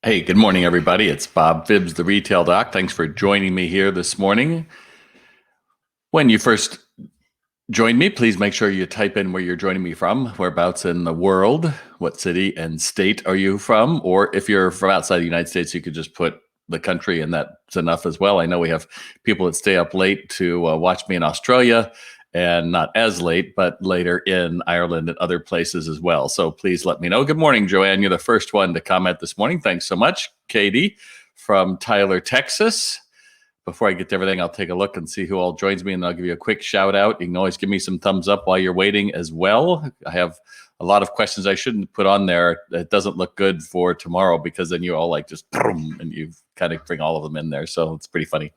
Hey, good morning, everybody. It's Bob Phibbs, the Retail Doc. Thanks for joining me here this morning. When you first join me, please make sure you type in where you're joining me from, whereabouts in the world, what city and state are you from, or if you're from outside the United States, you could just put the country, and that's enough as well. I know we have people that stay up late to watch me in Australia, and not as late, but later in Ireland and other places as well. So please let me know. Good morning, Joanne. You're the first one to comment this morning. Thanks so much. Katie from Tyler, Texas. Before I get to everything, I'll take a look and see who all joins me, and I'll give you a quick shout out. You can always give me some thumbs up while you're waiting as well. I have a lot of questions I shouldn't put on there. It doesn't look good for tomorrow because then you all like just boom, and you kind of bring all of them in there. So it's pretty funny.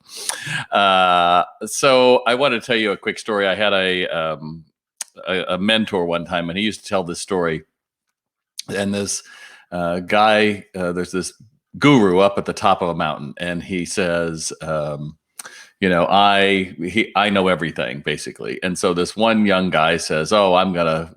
So I want to tell you a quick story. I had a mentor one time, and he used to tell this story. And this guy, there's this guru up at the top of a mountain, and he says, I know everything basically. And so this one young guy says, "Oh, I'm gonna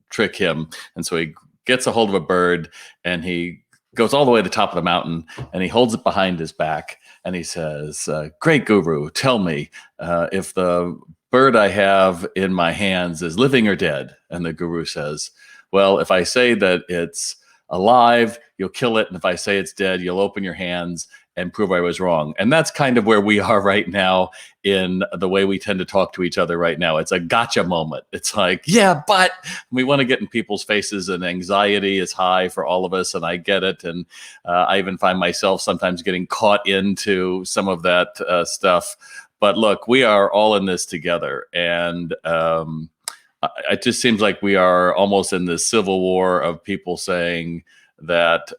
trick him." And so he gets a hold of a bird, and he goes all the way to the top of the mountain, and he holds it behind his back, and he says, "Great guru, tell me if the bird I have in my hands is living or dead." And the guru says, "Well, if I say that it's alive, you'll kill it. And if I say it's dead, you'll open your hands and prove I was wrong." And that's kind of where we are right now in the way we tend to talk to each other right now. It's a gotcha moment. It's like, yeah, but we want to get in people's faces, and anxiety is high for all of us. And I get it. And I even find myself sometimes getting caught into some of that stuff. But look, we are all in this together. And it just seems like we are almost in this civil war of people saying that,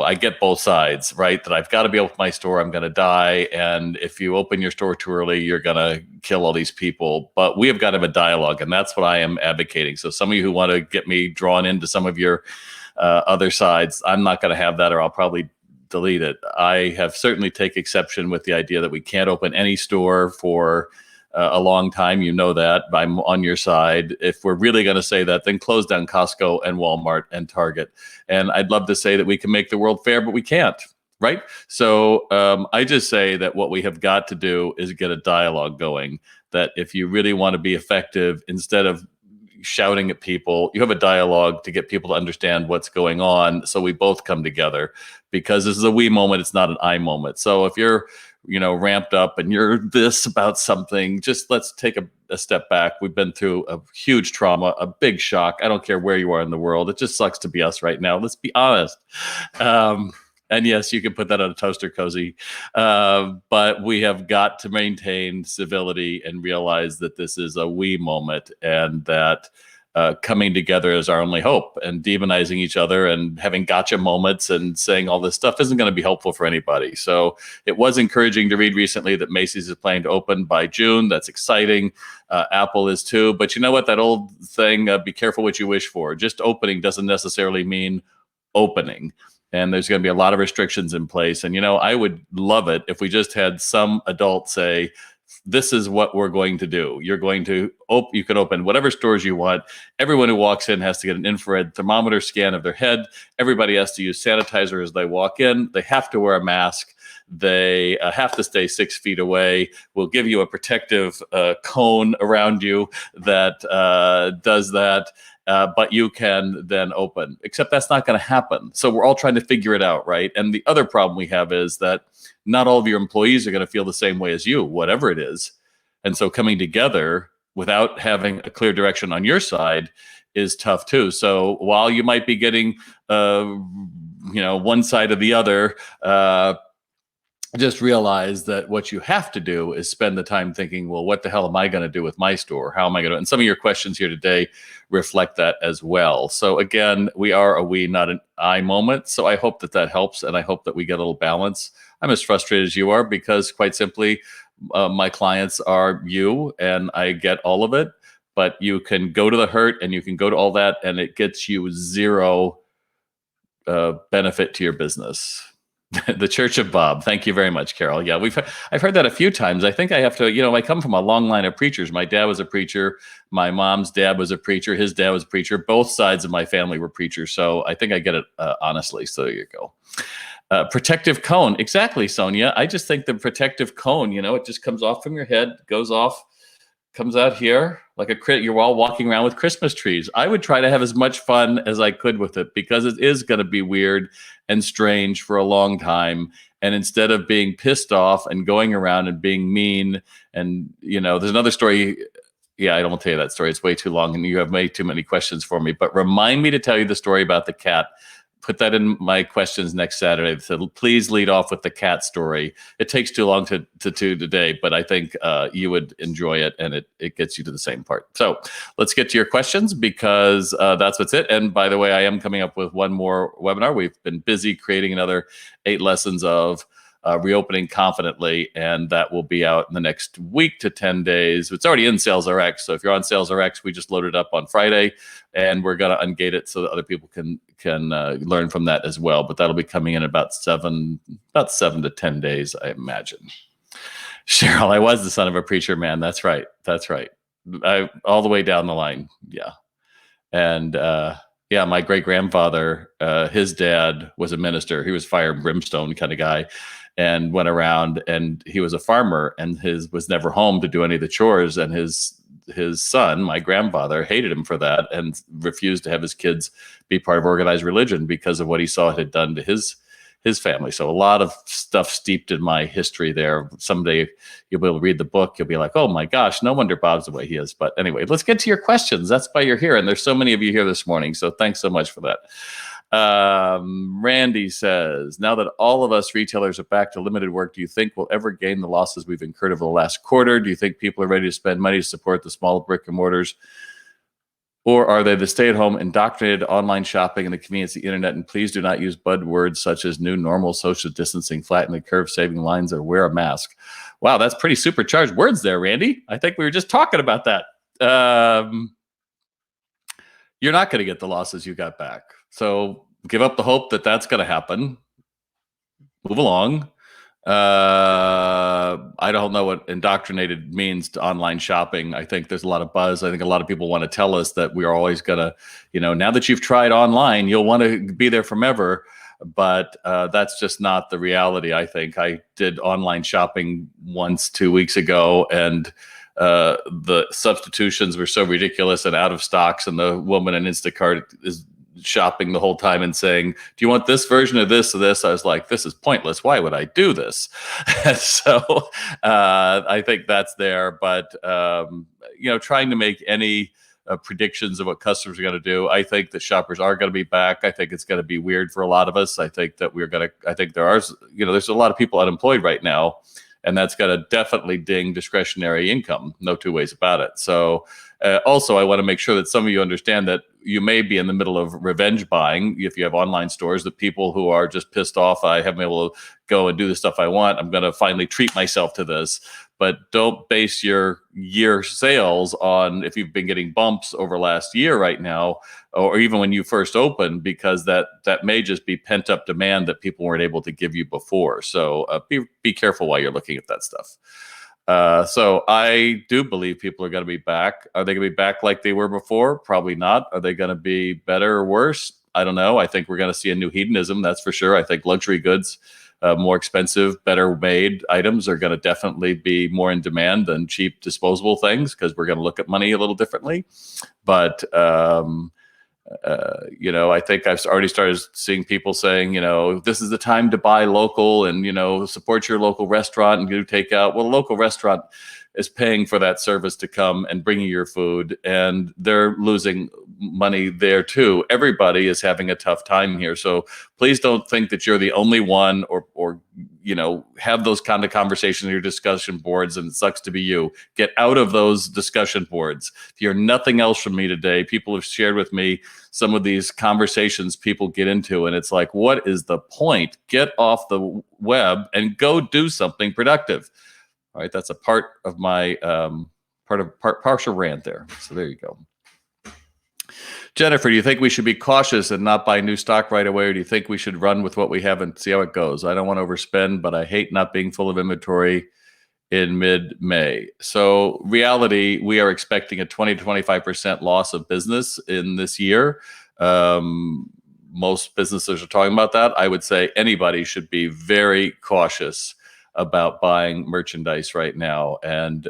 I get both sides, right? That I've got to be able to my store, I'm going to die. And if you open your store too early, you're going to kill all these people. But we have got to have a dialogue, and that's what I am advocating. So some of you who want to get me drawn into some of your other sides, I'm not going to have that, or I'll probably delete it. I have certainly take exception with the idea that we can't open any store for a long time. You know that. I'm on your side. If we're really going to say that, then close down Costco and Walmart and Target. And I'd love to say that we can make the world fair, but we can't. Right. So I just say that what we have got to do is get a dialogue going, that if you really want to be effective, instead of shouting at people, you have a dialogue to get people to understand what's going on, so we both come together, because this is a we moment, it's not an I moment. So if you're ramped up and you're this about something, just let's take a step back. We've been through a huge trauma, a big shock. I don't care where you are in the world. It just sucks to be us right now. Let's be honest. And yes, you can put that on a toaster cozy. But we have got to maintain civility and realize that this is a we moment, and that coming together is our only hope. And demonizing each other and having gotcha moments and saying all this stuff isn't going to be helpful for anybody. So it was encouraging to read recently that Macy's is planning to open by June. That's exciting. Apple is too. But you know what? That old thing, be careful what you wish for. Just opening doesn't necessarily mean opening. And there's going to be a lot of restrictions in place. And, I would love it if we just had some adult say, this is what we're going to do. You're going to you can open whatever stores you want. Everyone who walks in has to get an infrared thermometer scan of their head. Everybody has to use sanitizer as they walk in. They have to wear a mask. They have to stay 6 feet away. We'll give you a protective cone around you that does that. But you can then open, except that's not going to happen. So we're all trying to figure it out, right? And the other problem we have is that not all of your employees are going to feel the same way as you, whatever it is. And so coming together without having a clear direction on your side is tough too. So while you might be getting, one side or the other, just realize that what you have to do is spend the time thinking, well, what the hell am I going to do with my store? How am I going to? And some of your questions here today reflect that as well. So again, we are a we, not an I moment. So I hope that helps. And I hope that we get a little balance. I'm as frustrated as you are, because quite simply, my clients are you, and I get all of it. But you can go to the hurt, and you can go to all that, and it gets you zero benefit to your business. The Church of Bob. Thank you very much, Carol. Yeah, I've heard that a few times. I think I have to, I come from a long line of preachers. My dad was a preacher. My mom's dad was a preacher. His dad was a preacher. Both sides of my family were preachers. So I think I get it honestly. So there you go. Protective cone. Exactly, Sonia. I just think the protective cone, it just comes off from your head, goes off, comes out here like a crit. You're all walking around with Christmas trees. I would try to have as much fun as I could with it because it is going to be weird and strange for a long time. And instead of being pissed off and going around and being mean, and there's another story. Yeah, I don't want to tell you that story. It's way too long and you have way too many questions for me. But remind me to tell you the story about the cat. Put that in my questions next Saturday. So please lead off with the cat story. It takes too long to do today, but I think you would enjoy it, and it gets you to the same part. So let's get to your questions because that's what's it. And by the way, I am coming up with one more webinar. We've been busy creating another 8 lessons of reopening confidently, and that will be out in the next week to 10 days. It's already in SalesRx, so if you're on SalesRx, we just loaded up on Friday, and we're going to ungate it so that other people can learn from that as well. But that'll be coming in about 7 to 10 days, I imagine. Cheryl, I was the son of a preacher man. That's right. All the way down the line. Yeah, and yeah, my great grandfather, his dad was a minister. He was fire and brimstone kind of guy. And went around, and he was a farmer, and was never home to do any of the chores. And his son, my grandfather, hated him for that and refused to have his kids be part of organized religion because of what he saw it had done to his family. So a lot of stuff steeped in my history there. Someday you'll be able to read the book. You'll be like, oh my gosh, no wonder Bob's the way he is. But anyway, let's get to your questions. That's why you're here. And there's so many of you here this morning. So thanks so much for that. Randy says, now that all of us retailers are back to limited work, do you think we'll ever gain the losses we've incurred over the last quarter? Do you think people are ready to spend money to support the small brick and mortars? Or are they the stay-at-home indoctrinated online shopping and the convenience of the internet? And please do not use buzzwords such as new normal, social distancing, flatten the curve, saving lines, or wear a mask. Wow, that's pretty supercharged words there, Randy. I think we were just talking about that. You're not going to get the losses you got back. So give up the hope that that's going to happen. Move along. I don't know what indoctrinated means to online shopping. I think there's a lot of buzz. I think a lot of people want to tell us that we are always going to, now that you've tried online, you'll want to be there forever. But that's just not the reality, I think. I did online shopping once 2 weeks ago, and the substitutions were so ridiculous and out of stocks, and the woman in Instacart is shopping the whole time and saying, do you want this version of this or this? I was like, this is pointless. Why would I do this? So I think that's there. But, trying to make any predictions of what customers are going to do, I think that shoppers are going to be back. I think it's going to be weird for a lot of us. I think that there's a lot of people unemployed right now, and that's going to definitely ding discretionary income. No two ways about it. So also, I want to make sure that some of you understand that you may be in the middle of revenge buying if you have online stores, that people who are just pissed off, I haven't been able to go and do the stuff I want, I'm going to finally treat myself to this. But don't base your year sales on if you've been getting bumps over last year right now, or even when you first opened, because that may just be pent up demand that people weren't able to give you before. So be careful while you're looking at that stuff. So I do believe people are going to be back. Are they going to be back like they were before? Probably not. Are they going to be better or worse? I don't know. I think we're going to see a new hedonism. That's for sure. I think luxury goods, more expensive, better made items are going to definitely be more in demand than cheap disposable things, because we're going to look at money a little differently. But I think I've already started seeing people saying, this is the time to buy local and, support your local restaurant and do takeout. Well, a local restaurant is paying for that service to come and bring you your food, and they're losing money there too. Everybody is having a tough time here. So please don't think that you're the only one, or have those kind of conversations in your discussion boards and it sucks to be you. Get out of those discussion boards. If you hear nothing else from me today, people have shared with me some of these conversations people get into, and it's like, what is the point? Get off the web and go do something productive. All right, that's a part of my partial rant there. So there you go. Jennifer, do you think we should be cautious and not buy new stock right away, or do you think we should run with what we have and see how it goes? I don't want to overspend, but I hate not being full of inventory in mid-May. So reality, we are expecting a 20 to 25% loss of business in this year. Most businesses are talking about that. I would say anybody should be very cautious about buying merchandise right now. And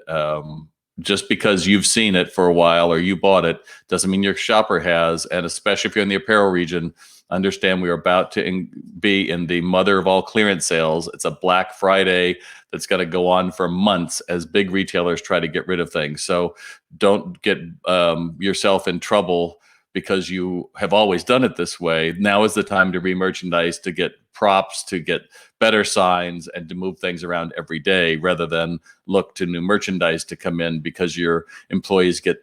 just because you've seen it for a while or you bought it doesn't mean your shopper has. And especially if you're in the apparel region, understand we are about to be in the mother of all clearance sales. It's a Black Friday that's going to go on for months as big retailers try to get rid of things. So don't get yourself in trouble because you have always done it this way. Now is the time to re-merchandise, to get props, to get better signs, and to move things around every day rather than look to new merchandise to come in because your employees get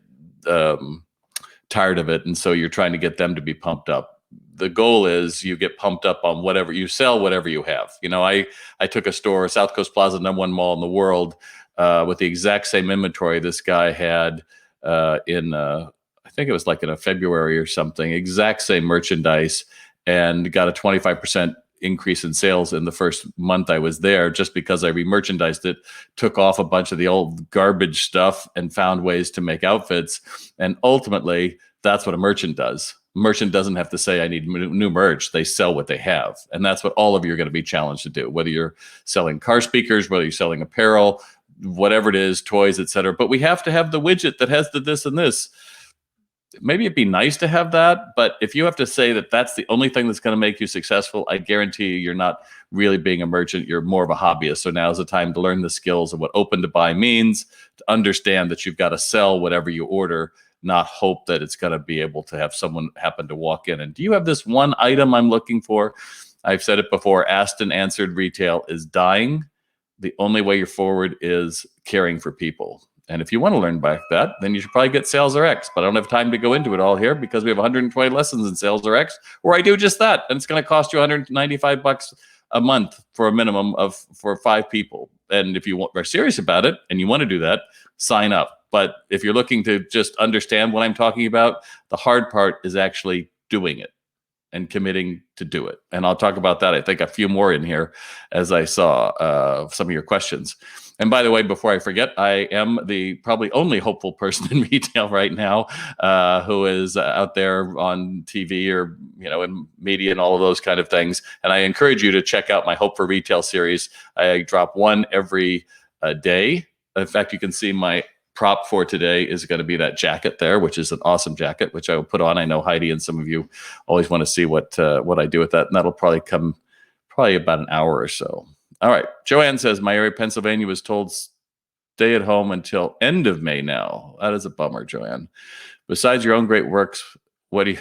tired of it. And so you're trying to get them to be pumped up. The goal is you get pumped up on whatever you sell, whatever you have. You know, I took a store, South Coast Plaza, #1 mall in the world, with the exact same inventory this guy had I think it was like in a February or something, exact same merchandise, and got a 25% increase in sales in the first month I was there just because I re-merchandised it, took off a bunch of the old garbage stuff and found ways to make outfits. And ultimately, that's what a merchant does. Merchant doesn't have to say, I need new merch. They sell what they have. And that's what all of you are going to be challenged to do, whether you're selling car speakers, whether you're selling apparel, whatever it is, toys, etc. But we have to have the widget that has the this and this. Maybe it'd be nice to have that, but if you have to say that that's the only thing that's going to make you successful, I guarantee you, you're not really being a merchant. You're more of a hobbyist. So now's the time to learn the skills of what open to buy means, to understand that you've got to sell whatever you order, not hope that it's going to be able to have someone happen to walk in. And do you have this one item I'm looking for? I've said it before, asked and answered retail is dying. The only way you're forward is caring for people. And if you want to learn about that, then you should probably get Sales RX. But I don't have time to go into it all here because we have 120 lessons in Sales RX where I do just that. And it's going to cost you $195 a month for a minimum of for 5 people. And if you are serious about it and you want to do that, sign up. But if you're looking to just understand what I'm talking about, the hard part is actually doing it and committing to do it. And I'll talk about that. I think a few more in here as I saw some of your questions. And by the way, before I forget, I am the probably only hopeful person in retail right now who is out there on TV or, you know, in media and all of those kind of things. And I encourage you to check out my Hope for Retail series. I drop one every day. In fact, you can see my prop for today is going to be that jacket there, which is an awesome jacket, which I will put on. I know Heidi and some of you always want to see what I do with that. And that'll probably come about an hour or so. All right. Joanne says, my area, Pennsylvania, was told stay at home until end of May now. That is a bummer, Joanne. Besides your own great works, I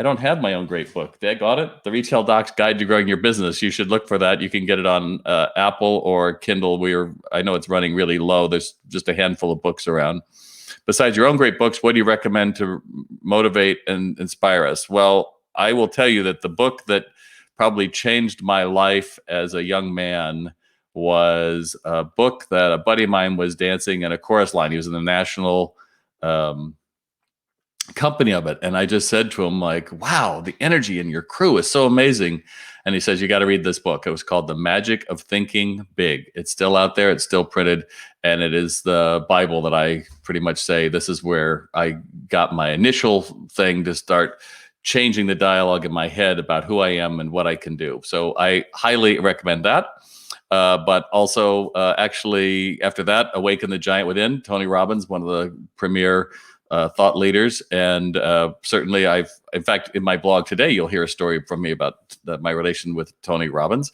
don't have my own great book. They got it. The Retail Doc's Guide to Growing Your Business. You should look for that. You can get it on Apple or Kindle. I know it's running really low. There's just a handful of books around. Besides your own great books, what do you recommend to motivate and inspire us? Well, I will tell you that the book that probably changed my life as a young man was a book that a buddy of mine was dancing in a chorus line. He was in the national company of it. And I just said to him, like, wow, the energy in your crew is so amazing. And he says, you got to read this book. It was called The Magic of Thinking Big. It's still out there. It's still printed. And it is the Bible that I pretty much say, this is where I got my initial thing to start changing the dialogue in my head about who I am and what I can do. So I highly recommend that. But also, actually, after that, Awaken the Giant Within, Tony Robbins, one of the premier thought leaders. And certainly in fact, in my blog today, you'll hear a story from me about my relation with Tony Robbins.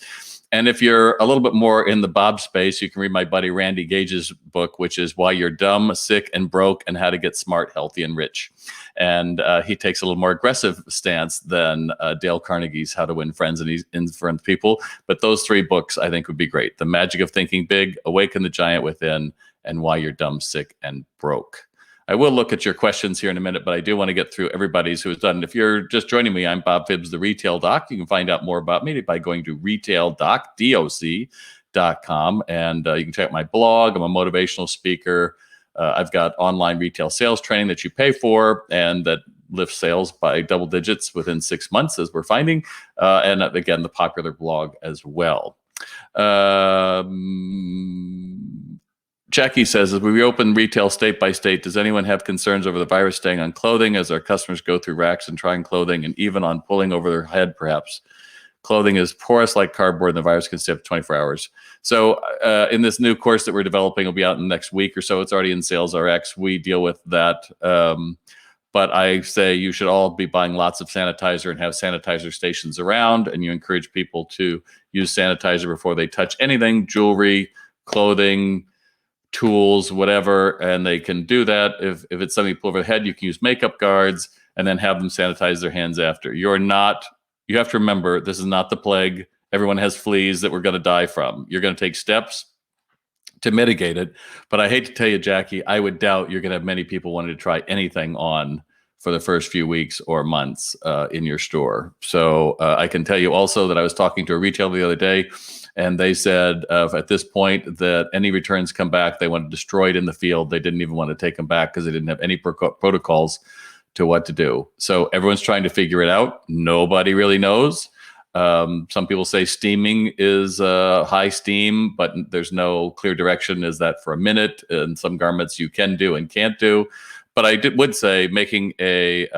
And if you're a little bit more in the Bob space, you can read my buddy Randy Gage's book, which is Why You're Dumb, Sick, and Broke, and How to Get Smart, Healthy, and Rich. And he takes a little more aggressive stance than Dale Carnegie's How to Win Friends and Influence People. But those 3 books, I think, would be great. The Magic of Thinking Big, Awaken the Giant Within, and Why You're Dumb, Sick, and Broke. I will look at your questions here in a minute, but I do want to get through everybody's who has done. If you're just joining me, I'm Bob Phibbs, the Retail Doc. You can find out more about me by going to retaildoc.com, and you can check out my blog. I'm a motivational speaker. I've got online retail sales training that you pay for, and that lift sales by double digits within 6 months, as we're finding. And again, the popular blog as well. Jackie says, as we reopen retail state by state, does anyone have concerns over the virus staying on clothing as our customers go through racks and trying clothing, and even on pulling over their head, perhaps? Clothing is porous like cardboard, and the virus can stay up to 24 hours. So in this new course that we're developing, it'll be out in the next week or so. It's already in Sales RX. We deal with that. But I say you should all be buying lots of sanitizer and have sanitizer stations around, and you encourage people to use sanitizer before they touch anything, jewelry, clothing, tools, whatever, and they can do that. If it's something you pull over the head, you can use makeup guards and then have them sanitize their hands after. You have to remember, this is not the plague. Everyone has fleas that we're going to die from. You're going to take steps to mitigate it. But I hate to tell you, Jackie, I would doubt you're going to have many people wanting to try anything on for the first few weeks or months in your store. So I can tell you also that I was talking to a retailer the other day, and they said at this point that any returns come back, they want to destroy it in the field. They didn't even want to take them back because they didn't have any protocols to what to do. So everyone's trying to figure it out. Nobody really knows. Some people say steaming is high steam, but there's no clear direction. Is that for a minute? And some garments you can do and can't do. But I would say making a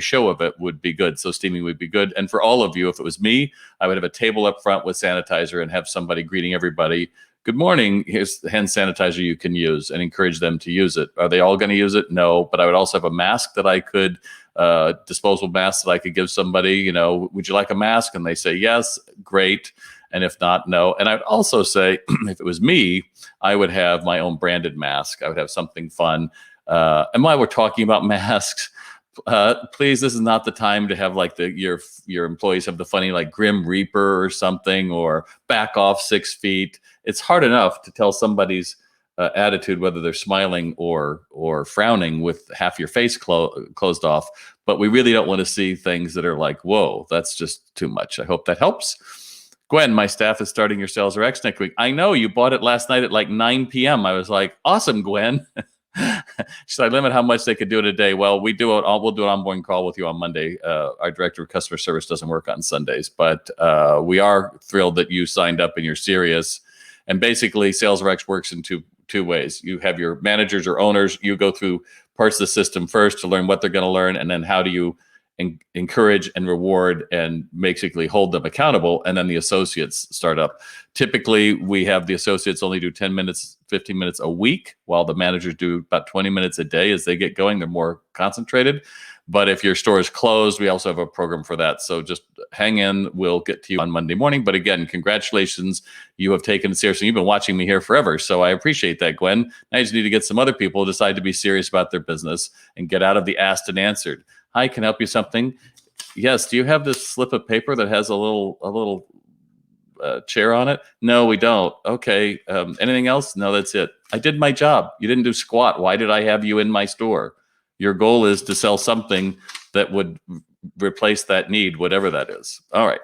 show of it would be good. So steaming would be good. And for all of you, if it was me, I would have a table up front with sanitizer and have somebody greeting everybody. Good morning. Here's the hand sanitizer you can use, and encourage them to use it. Are they all going to use it? No. But I would also have a mask that I could, disposable mask that I could give somebody, would you like a mask? And they say, yes, great. And if not, no. And I'd also say, if it was me, I would have my own branded mask. I would have something fun. And while we're talking about masks, please, this is not the time to have like your employees have the funny like Grim Reaper or something, or back off 6 feet. It's hard enough to tell somebody's attitude, whether they're smiling or frowning with half your face closed off. But we really don't want to see things that are like, whoa, that's just too much. I hope that helps. Gwen, my staff is starting your Sales RX next week. I know, you bought it last night at like 9 p.m. I was like, awesome, Gwen. Should I limit how much they could do in a day? Well, we'll do an onboarding call with you on Monday. Our director of customer service doesn't work on Sundays, but we are thrilled that you signed up and you're serious. And basically, Sales RX works in two ways. You have your managers or owners. You go through parts of the system first to learn what they're going to learn, and then how do you encourage and reward and basically hold them accountable. And then the associates start up. Typically, we have the associates only do 10 minutes, 15 minutes a week, while the managers do about 20 minutes a day. As they get going, they're more concentrated. But if your store is closed, we also have a program for that. So just hang in. We'll get to you on Monday morning. But again, congratulations. You have taken it seriously. You've been watching me here forever. So I appreciate that, Gwen. Now you just need to get some other people to decide to be serious about their business and get out of the asked and answered. Hi, can I help you something? Yes. Do you have this slip of paper that has a little chair on it? No, we don't. Okay. Anything else? No, that's it. I did my job. You didn't do squat. Why did I have you in my store? Your goal is to sell something that would replace that need, whatever that is. All right.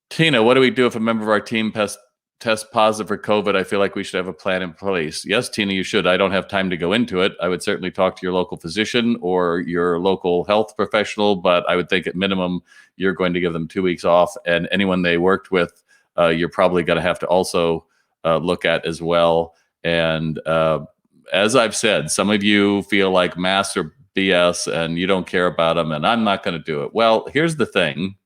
Tina, what do we do if a member of our team tests positive for COVID? I feel like we should have a plan in place. Yes, Tina, you should. I don't have time to go into it. I would certainly talk to your local physician or your local health professional, but I would think at minimum, you're going to give them 2 weeks off. And anyone they worked with, you're probably going to have to also look at as well. And as I've said, some of you feel like masks are BS and you don't care about them, and I'm not going to do it. Well, here's the thing.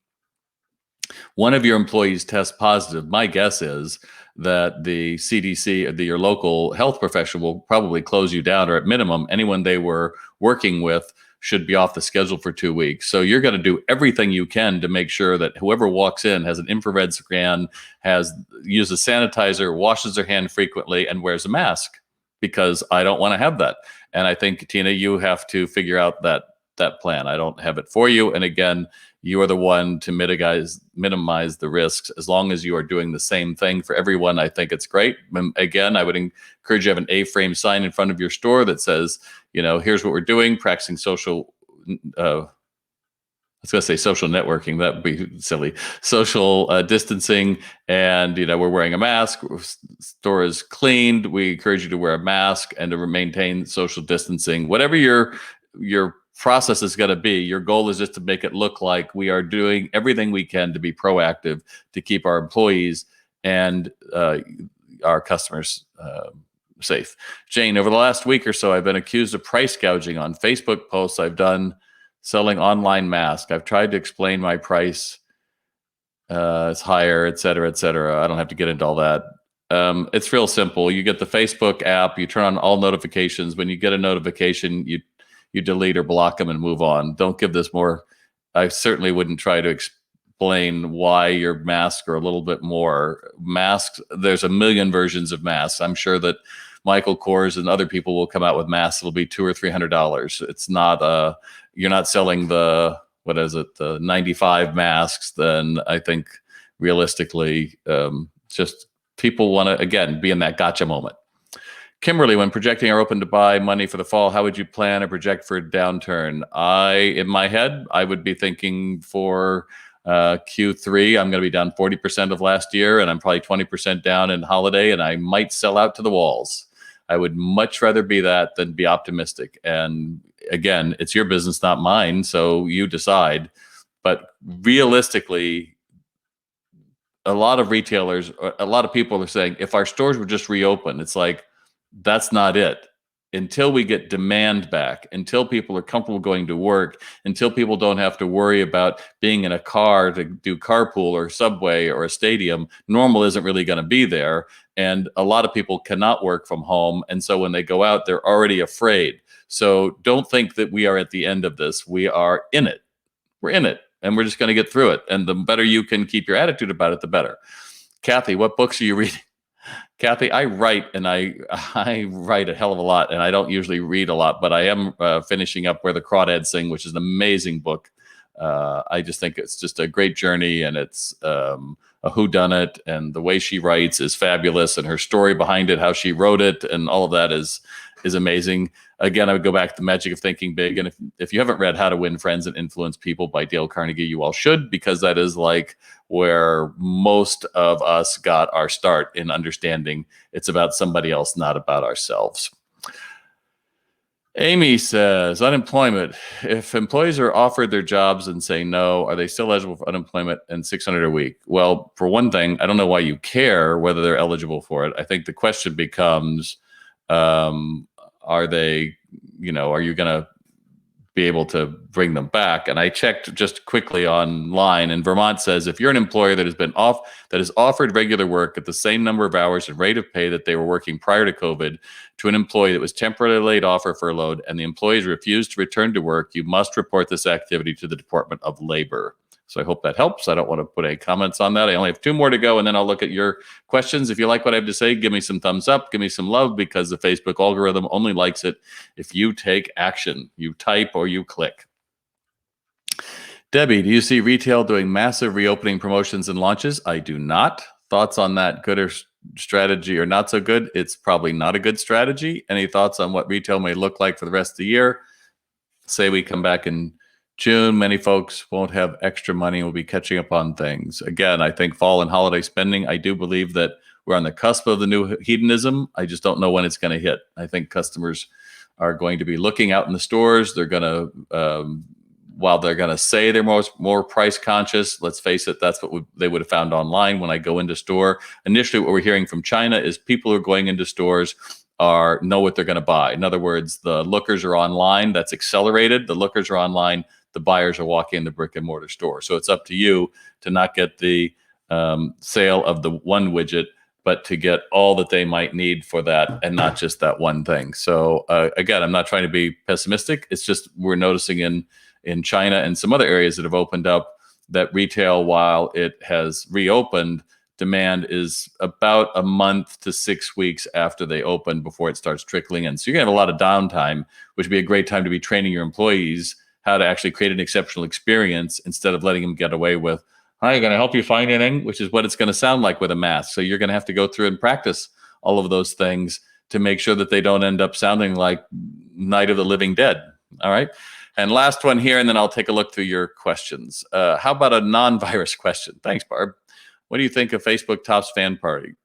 One of your employees tests positive. My guess is that the CDC, your local health professional, will probably close you down, or at minimum, anyone they were working with should be off the schedule for 2 weeks. So you're going to do everything you can to make sure that whoever walks in has an infrared scan, uses sanitizer, washes their hand frequently, and wears a mask, because I don't want to have that. And I think, Tina, you have to figure out that plan. I don't have it for you. And again, you are the one to minimize the risks. As long as you are doing the same thing for everyone, I think it's great. Again, I would encourage you to have an A-frame sign in front of your store that says, here's what we're doing, practicing social, I was going to say social networking. That would be silly. Social distancing. And, we're wearing a mask. Store is cleaned. We encourage you to wear a mask and to maintain social distancing. Whatever your your process is going to be. Your goal is just to make it look like we are doing everything we can to be proactive to keep our employees and our customers safe. Jane, over the last week or so, I've been accused of price gouging on Facebook posts I've done selling online masks. I've tried to explain my price is higher, et cetera, et cetera. I don't have to get into all that. It's real simple. You get the Facebook app, you turn on all notifications. When you get a notification, you delete or block them and move on. Don't give this more. I certainly wouldn't try to explain why your masks are a little bit more. Masks, there's a million versions of masks. I'm sure that Michael Kors and other people will come out with masks that'll be $200 or $300. It's not you're not selling the, what is it, the 95 masks. Then I think realistically, just people want to, again, be in that gotcha moment. Kimberly, when projecting our open to buy money for the fall, how would you plan or project for a downturn? In my head, I would be thinking for Q3, I'm going to be down 40% of last year, and I'm probably 20% down in holiday, and I might sell out to the walls. I would much rather be that than be optimistic. And again, it's your business, not mine, so you decide. But realistically, a lot of retailers, a lot of people are saying, if our stores would just reopen, it's like, that's not it. Until we get demand back, until people are comfortable going to work, until people don't have to worry about being in a car to do carpool or subway or a stadium, normal isn't really going to be there. And a lot of people cannot work from home. And so when they go out, they're already afraid. So don't think that we are at the end of this. We are in it. We're in it. And we're just going to get through it. And the better you can keep your attitude about it, the better. Kathy, what books are you reading? Kathy, I write, and I write a hell of a lot, and I don't usually read a lot, but I am finishing up Where the Crawdads Sing, which is an amazing book. I just think it's just a great journey, and it's a whodunit, and the way she writes is fabulous, and her story behind it, how she wrote it, and all of that is amazing. Again, I would go back to The Magic of Thinking Big, and if you haven't read How to Win Friends and Influence People by Dale Carnegie, you all should, because that is like where most of us got our start in understanding it's about somebody else, not about ourselves. Amy says, unemployment. If employees are offered their jobs and say no, are they still eligible for unemployment and $600 a week? Well, for one thing, I don't know why you care whether they're eligible for it. I think the question becomes, are they, are you going to be able to bring them back? And I checked just quickly online, and Vermont says if you're an employer that has offered regular work at the same number of hours and rate of pay that they were working prior to COVID to an employee that was temporarily laid off or furloughed, and the employees refused to return to work, you must report this activity to the Department of Labor. So I hope that helps. I don't want to put any comments on that. I only have 2 more to go, and then I'll look at your questions. If you like what I have to say, give me some thumbs up, give me some love, because the Facebook algorithm only likes it if you take action. You type or you click. Debbie, do you see retail doing massive reopening promotions and launches? I do not. Thoughts on that? Good or strategy or not so good? It's probably not a good strategy. Any thoughts on what retail may look like for the rest of the year? Say we come back in June, many folks won't have extra money and will be catching up on things. Again, I think fall and holiday spending, I do believe that we're on the cusp of the new hedonism. I just don't know when it's going to hit. I think customers are going to be looking out in the stores. They're going to, while they're going to say they're more price conscious, let's face it, that's what they would have found online when I go into store. Initially, what we're hearing from China is people who are going into stores know what they're going to buy. In other words, the lookers are online. That's accelerated. The lookers are online. The buyers are walking in the brick and mortar store. So it's up to you to not get the sale of the one widget, but to get all that they might need for that, and not just that one thing. So again, I'm not trying to be pessimistic. It's just we're noticing in China and some other areas that have opened up that retail, while it has reopened, demand is about a month to 6 weeks after they open before it starts trickling in. So you're gonna have a lot of downtime, which would be a great time to be training your employees how to actually create an exceptional experience instead of letting them get away with, hi, I'm going to help you find anything, which is what it's going to sound like with a mask. So you're going to have to go through and practice all of those things to make sure that they don't end up sounding like Night of the Living Dead. All right. And last one here, and then I'll take a look through your questions. How about a non-virus question? Thanks, Barb. What do you think of Facebook Topps fan party?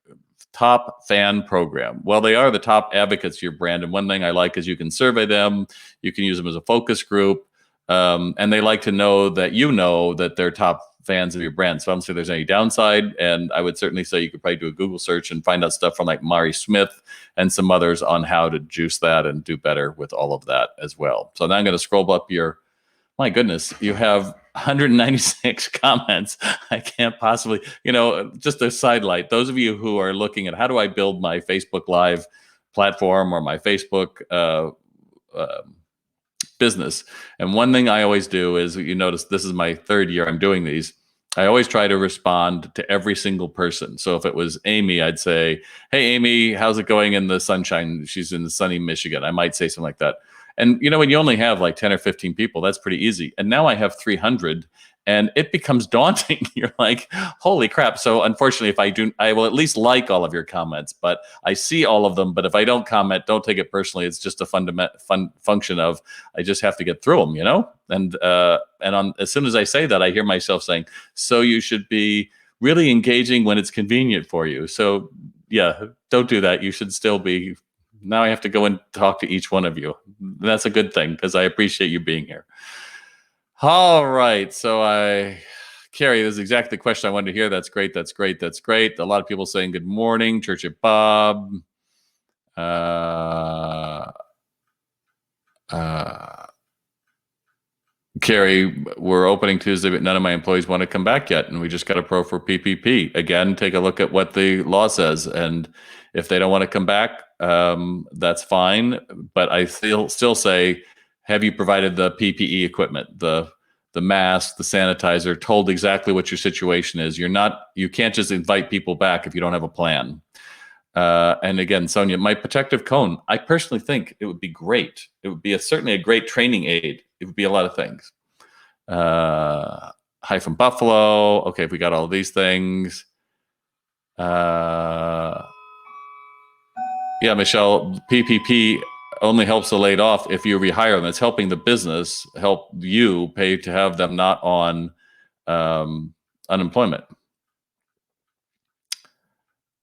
top fan program. Well, they are the top advocates for your brand. And one thing I like is you can survey them, you can use them as a focus group, and they like to know that they're top fans of your brand. So I don't see there's any downside. And I would certainly say you could probably do a Google search and find out stuff from like Mari Smith and some others on how to juice that and do better with all of that as well. So now I'm going to scroll up my goodness, you have 196 comments. I can't possibly, just a sidelight. Those of you who are looking at how do I build my Facebook Live platform or my Facebook business. And one thing I always do is, you notice this is my third year I'm doing these. I always try to respond to every single person. So if it was Amy, I'd say, hey, Amy, how's it going in the sunshine? She's in the sunny Michigan. I might say something like that. And, when you only have like 10 or 15 people, that's pretty easy. And now I have 300 and it becomes daunting. You're like, holy crap. So unfortunately, I will at least like all of your comments, but I see all of them. But if I don't comment, don't take it personally. It's just a function of, I just have to get through them, And as soon as I say that, I hear myself saying, so you should be really engaging when it's convenient for you. So yeah, don't do that. You should still be. Now I have to go and talk to each one of you. That's a good thing because I appreciate you being here. All right. So Carrie, this is exactly the question I wanted to hear. That's great. That's great. That's great. A lot of people saying good morning. Church of Bob. Carrie, we're opening Tuesday, but none of my employees want to come back yet. And we just got a pro for PPP. Again, take a look at what the law says. And if they don't want to come back, that's fine. But I still say, have you provided the PPE equipment, the mask, the sanitizer, told exactly what your situation is? You can't just invite people back if you don't have a plan. And again, Sonia, my protective cone, I personally think it would be great. It would be certainly a great training aid. It would be a lot of things. Hi from Buffalo. Okay, we got all these things. Yeah, Michelle, PPP only helps the laid off if you rehire them. It's helping the business help you pay to have them not on unemployment.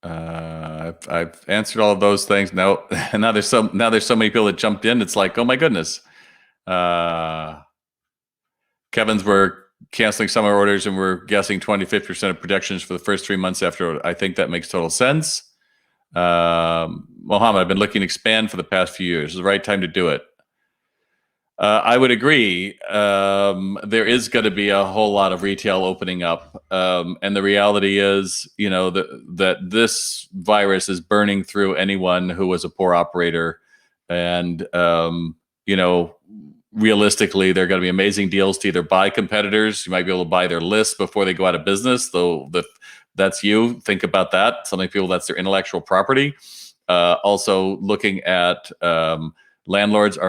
I've answered all of those things. Now there's so many people that jumped in. It's like, oh my goodness. Kevin's, we're canceling summer orders and we're guessing 20-50% of projections for the first 3 months after. I think that makes total sense. Mohammed, I've been looking to expand for the past few years. It's the right time to do it. I would agree. There is going to be a whole lot of retail opening up. And the reality is, that this virus is burning through anyone who was a poor operator. And, realistically, there are going to be amazing deals to either buy competitors. You might be able to buy their lists before they go out of business, though that's you. Think about that. Some people, that's their intellectual property. Also looking at landlords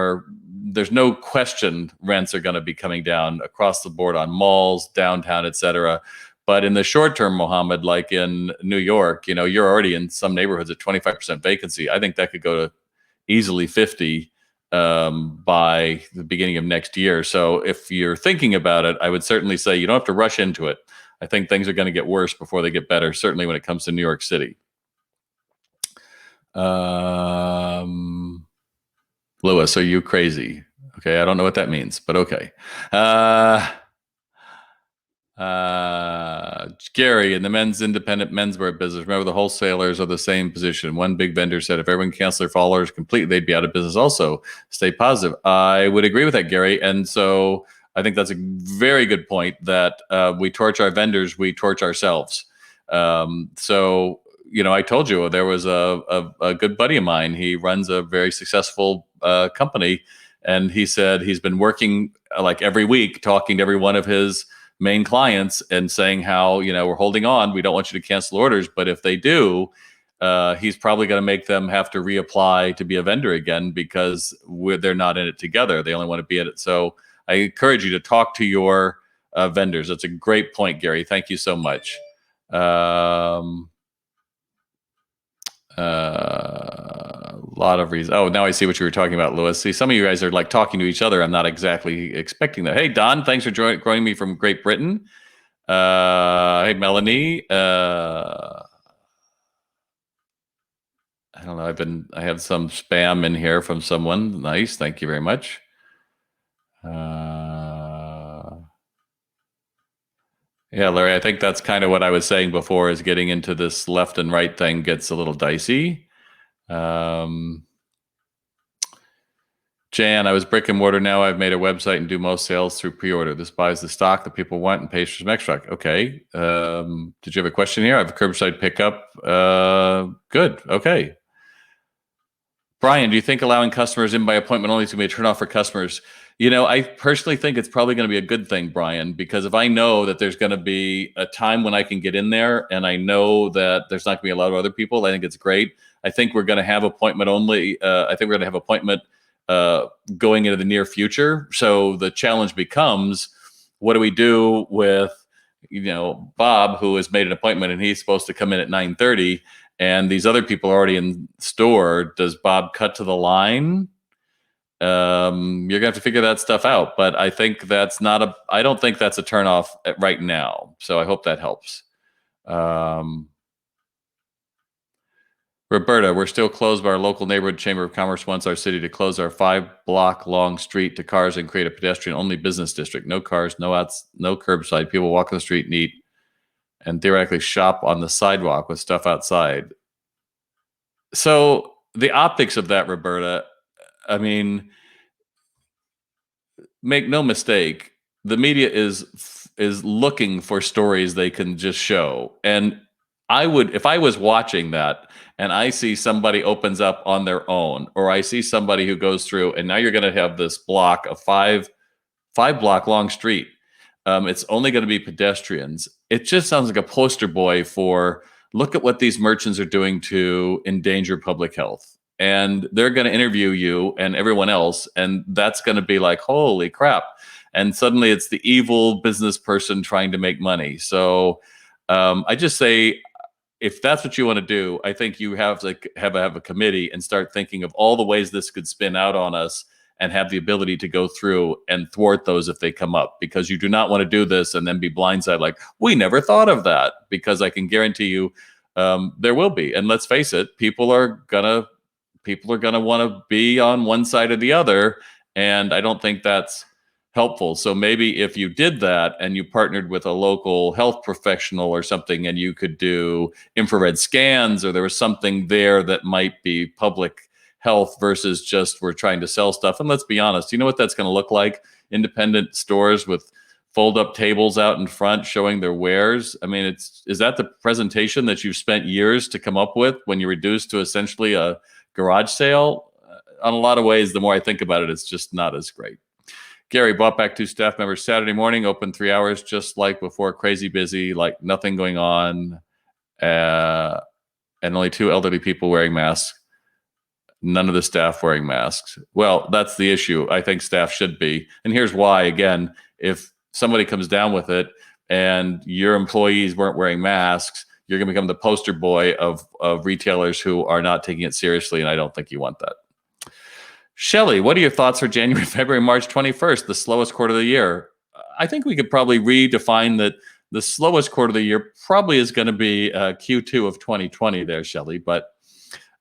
there's no question rents are going to be coming down across the board on malls, downtown, et cetera. But in the short term, Mohammed, like in New York, you're already in some neighborhoods at 25% vacancy. I think that could go to easily 50 by the beginning of next year. So if you're thinking about it, I would certainly say you don't have to rush into it. I think things are going to get worse before they get better, certainly when it comes to New York City. Lewis, are you crazy? Okay, I don't know what that means, but okay. Gary, in the men's independent menswear business, remember the wholesalers are the same position. One big vendor said if everyone canceled their followers completely, they'd be out of business also. Stay positive. I would agree with that, Gary. And so I think that's a very good point that we torch our vendors, we torch ourselves. So, I told you there was a good buddy of mine. He runs a very successful company. And he said he's been working like every week, talking to every one of his main clients and saying how, we're holding on. We don't want you to cancel orders. But if they do, he's probably going to make them have to reapply to be a vendor again because they're not in it together. They only want to be in it. So I encourage you to talk to your vendors. That's a great point, Gary. Thank you so much. A lot of reasons. Oh, now I see what you were talking about, Lewis. See, some of you guys are like talking to each other. I'm not exactly expecting that. Hey, Don, thanks for joining me from Great Britain. Hey, Melanie. I don't know. I have some spam in here from someone. Nice. Thank you very much. Yeah, Larry, I think that's kind of what I was saying before, is getting into this left and right thing gets a little dicey. Jan, I was brick and mortar. Now I've made a website and do most sales through pre-order. This buys the stock that people want and pays for some extra. Okay. Did you have a question here? I have a curbside pickup. Good. Okay. Brian, do you think allowing customers in by appointment only is going to be a turnoff for customers? I personally think it's probably going to be a good thing, Brian, because if I know that there's going to be a time when I can get in there and I know that there's not going to be a lot of other people, I think it's great. I think we're going to have appointment only. I think we're going to have appointment going into the near future. So the challenge becomes, what do we do with, Bob, who has made an appointment and he's supposed to come in at 9:30, and these other people are already in store? Does Bob cut to the line? You're gonna have to figure that stuff out. But I think I don't think that's a turnoff right now. So I hope that helps. Roberta, we're still closed, but our local neighborhood chamber of commerce wants our city to close our 5-block long street to cars and create a pedestrian only business district. No cars, no curbside. People walk on the street and eat and theoretically shop on the sidewalk with stuff outside. So the optics of that, Roberta, I mean, make no mistake, the media is looking for stories they can just show. And if I was watching that and I see somebody opens up on their own, or I see somebody who goes through, and now you're going to have this block of 5-block long street. It's only going to be pedestrians. It just sounds like a poster boy for, look at what these merchants are doing to endanger public health. And they're going to interview you and everyone else, and that's going to be like, holy crap. And suddenly it's the evil business person trying to make money. So I just say, if that's what you want to do, I think you have to have a committee and start thinking of all the ways this could spin out on us, and have the ability to go through and thwart those if they come up, because you do not want to do this and then be blindsided like, we never thought of that, because I can guarantee you there will be. And let's face it, people are gonna want to be on one side or the other, and I don't think that's helpful. So maybe if you did that and you partnered with a local health professional or something, and you could do infrared scans, or there was something there that might be public health versus just we're trying to sell stuff. And let's be honest, you know what that's going to look like? Independent stores with fold up tables out in front showing their wares. I mean, is that the presentation that you've spent years to come up with when you reduce to essentially a garage sale? On a lot of ways, the more I think about it, it's just not as great. Gary, bought back 2 staff members Saturday morning, open 3 hours, just like before, crazy busy, like nothing going on, and only 2 elderly people wearing masks. None of the staff wearing masks. Well, that's the issue. I think staff should be. And here's why. Again, if somebody comes down with it and your employees weren't wearing masks, you're going to become the poster boy of retailers who are not taking it seriously. And I don't think you want that. Shelley, what are your thoughts for January, February, March 21st, the slowest quarter of the year? I think we could probably redefine that the slowest quarter of the year probably is going to be Q2 of 2020 there, Shelley. But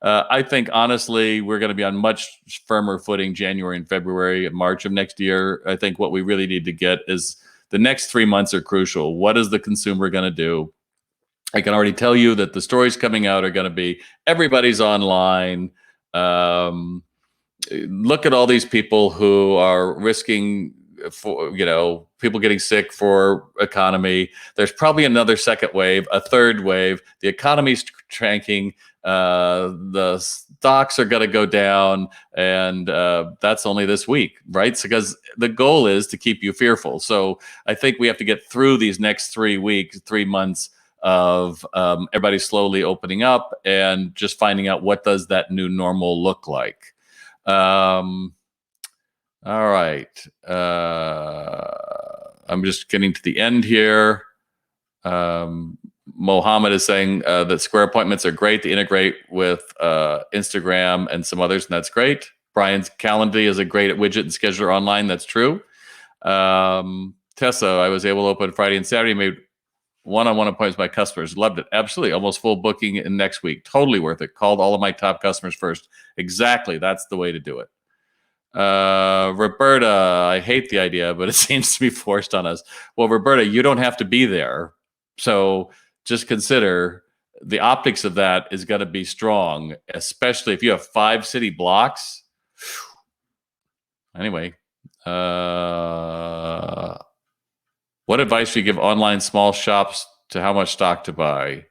I think, honestly, we're going to be on much firmer footing January and February and March of next year. I think what we really need to get is the next 3 months are crucial. What is the consumer going to do? I can already tell you that the stories coming out are going to be everybody's online. Look at all these people who are risking for, people getting sick for economy. There's probably another second wave, a third wave. The economy's tanking. The stocks are going to go down, and that's only this week, right? So, because the goal is to keep you fearful. So I think we have to get through these next 3 months of everybody slowly opening up and just finding out what does that new normal look like. All right. I'm just getting to the end here. Mohammed is saying that Square appointments are great to integrate with Instagram and some others, and that's great. Brian's Calendly is a great widget and scheduler online. That's true. Tessa, I was able to open Friday and Saturday, made one-on-one appointments with my customers. Loved it. Absolutely. Almost full booking in next week. Totally worth it. Called all of my top customers first. Exactly. That's the way to do it. Roberta, I hate the idea, but it seems to be forced on us. Well, Roberta, you don't have to be there. So just consider the optics of that is going to be strong, especially if you have 5 city blocks. Anyway, what advice do you give online small shops to how much stock to buy?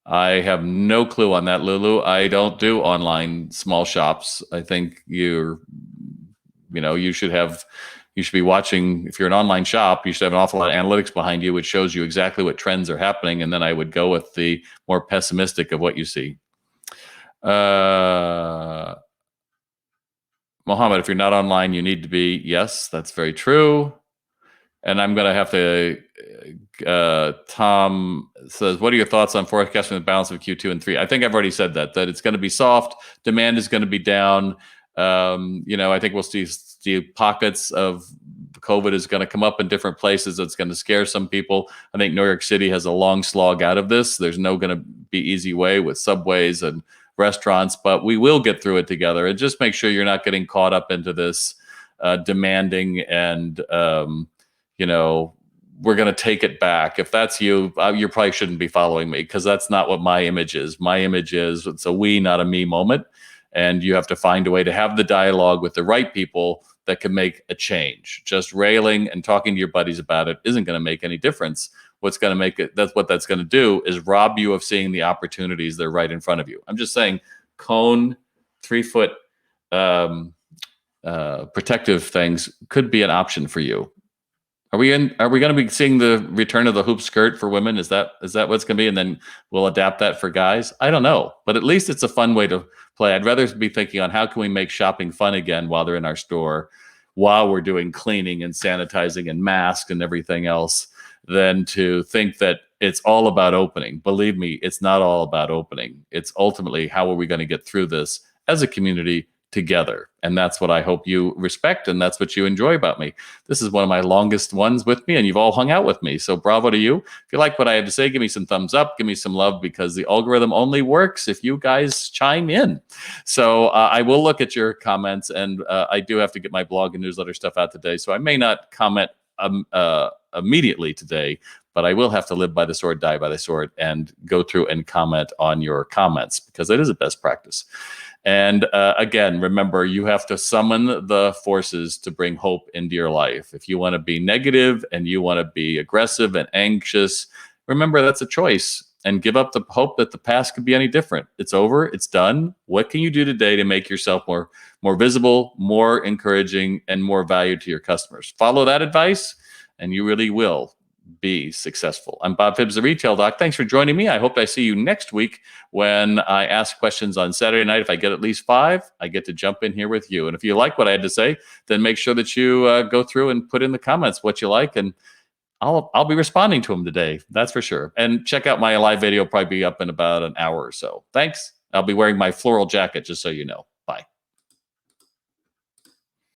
I have no clue on that, Lulu. I don't do online small shops. I think you should be watching. If you're an online shop, you should have an awful lot of analytics behind you, which shows you exactly what trends are happening. And then I would go with the more pessimistic of what you see. Mohammed, if you're not online, you need to be. Yes, that's very true. And I'm going to have to, Tom says, what are your thoughts on forecasting the balance of Q2 and 3? I think I've already said that it's going to be soft. Demand is going to be down. I think we'll see pockets of COVID is going to come up in different places. It's going to scare some people. I think New York City has a long slog out of this. There's no going to be easy way with subways and restaurants, but we will get through it together. And just make sure you're not getting caught up into this demanding and we're going to take it back. If that's you, you probably shouldn't be following me, because that's not what my image is. My image is it's a we, not a me moment. And you have to find a way to have the dialogue with the right people that can make a change. Just railing and talking to your buddies about it isn't going to make any difference. What's going to make it, that's going to do is rob you of seeing the opportunities that are right in front of you. I'm just saying, cone, 3-foot protective things could be an option for you. Are we going to be seeing the return of the hoop skirt for women? Is that what's going to be? And then we'll adapt that for guys? I don't know, but at least it's a fun way to play. I'd rather be thinking on how can we make shopping fun again while they're in our store, while we're doing cleaning and sanitizing and masks and everything else, than to think that it's all about opening. Believe me, it's not all about opening. It's ultimately how are we going to get through this as a community together. And that's what I hope you respect, and that's what you enjoy about me. This is one of my longest ones with me, and you've all hung out with me. So bravo to you. If you like what I had to say, give me some thumbs up, give me some love, because the algorithm only works if you guys chime in. So I will look at your comments, and I do have to get my blog and newsletter stuff out today. So I may not comment immediately today, but I will have to live by the sword, die by the sword, and go through and comment on your comments, because it is a best practice. And again, remember, you have to summon the forces to bring hope into your life. If you want to be negative and you want to be aggressive and anxious, remember that's a choice. And give up the hope that the past could be any different. It's over. It's done. What can you do today to make yourself more visible, more encouraging, and more valued to your customers? Follow that advice, and you really will be successful. I'm Bob Phibbs, the Retail Doc. Thanks for joining me. I hope I see you next week when I ask questions on Saturday night. If I get at least 5, I get to jump in here with you. And if you like what I had to say, then make sure that you go through and put in the comments what you like, and I'll be responding to them today. That's for sure. And check out my live video. Probably be up in about an hour or so. Thanks. I'll be wearing my floral jacket, just so you know.